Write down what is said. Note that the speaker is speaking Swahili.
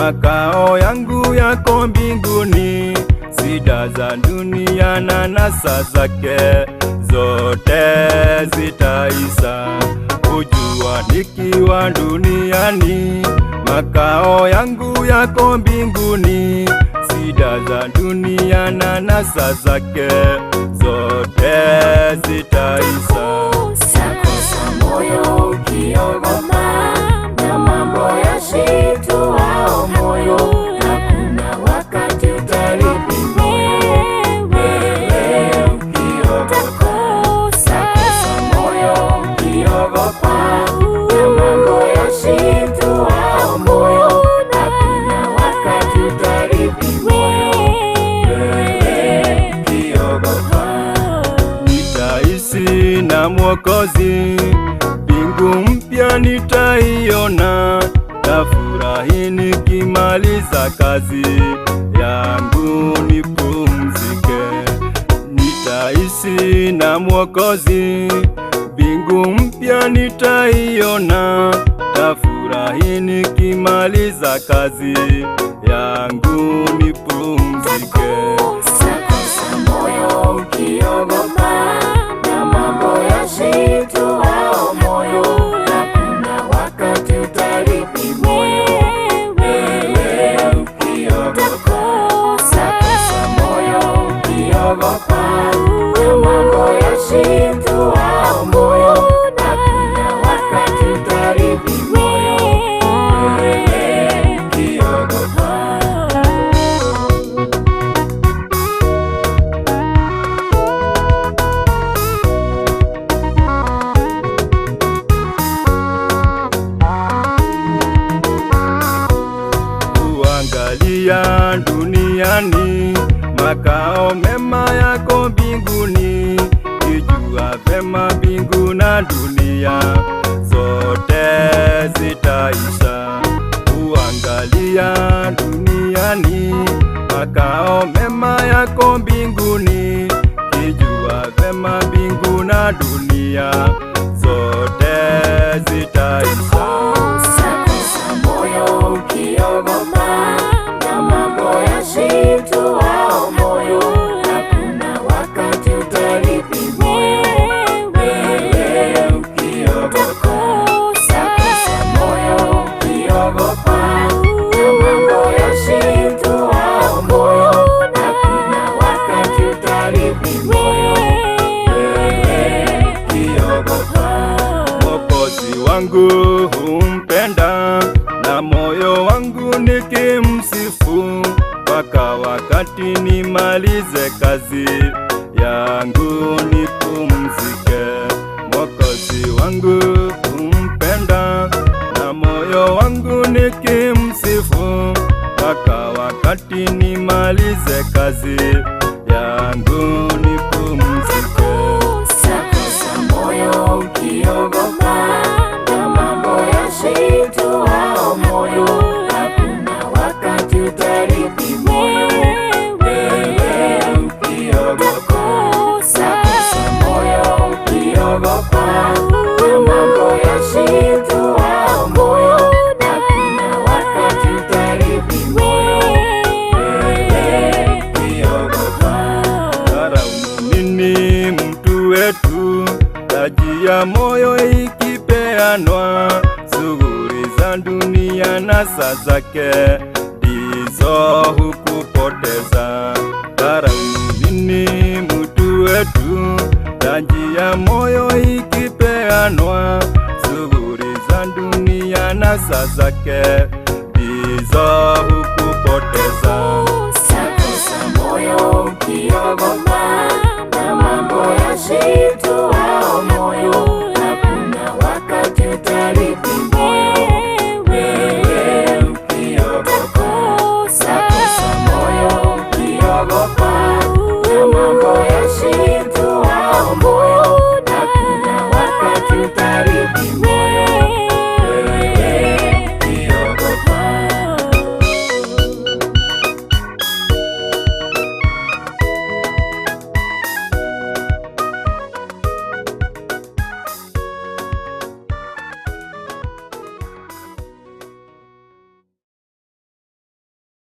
makao yangu yako mbinguni. Shida za dunia na anasa zake zote zitaisha. Ujua nikiwa duniani, makao yangu yako mbinguni. Shida za dunia na anasa zake zote zitaisha. Sakosa moyo ukiogopa na mambo ya shituao moyo, hakuna wakati utarithi wewe ukiogopa. Sakosa moyo ukiogopa na mambo ya shituao moyo, hakuna wakati utarithi wewe ukiogopa. Nitaishi na Mwokozi, mbingu mpya nitaiona. Tafurahi nikimaliza kazi yangu nipumzike. Nitaishi na Mwokozi, mbingu mpya nitaiona. Tafurahi nikimaliza kazi yangu nipumzike. Sakosa moyo ukiogopa na mambo ya shituao moyo, hakuna wakati utarithi wewe ukiogopa. Sakosa moyo ukiogopa na mambo ya shituao moyo, hakuna wakati utarithi wewe ukiogopa. Kuangalia duniani, makao mema yako mbinguni. Kijua vema mbingu na dunia zote zitaisha. Kuangalia duniani, makao mema yako mbinguni. Kijua vema mbingu na dunia zote zitaisha. Sakosa moyo ukiogopa na mambo ya shituao moyo, hakuna wakati utarithi wewe ukiogopa. Sakosa moyo ukiogopa na mambo ya shituao moyo, hakuna wakati utarithi wewe ukiogopa. Mwokozi wangu humpenda na moyo wangu nikimsifu, mpaka wakati nimalize kazi yangu nipumzike. Mwokozi wangu humpenda na moyo wangu nikimsifu, mpaka wakati nimalize kazi yangu nipumzike. Sakosa moyo ukiogopa na mambo ya shituao moyo, hakuna wakati utarithi wewe ukiogopa. Sakosa moyo ukiogopa na mambo ya shituao moyo, hakuna wakati utarithi wewe ukiogopa. Dharau nini mtu wetu, taji ya moyo ikipeanwa. Shughuli za dunia na anasa zake ndizo hukupoteza. Dharau nini mtu wetu, taji ya moyo ikipeanwa. Shughuli za dunia na anasa zake ndizo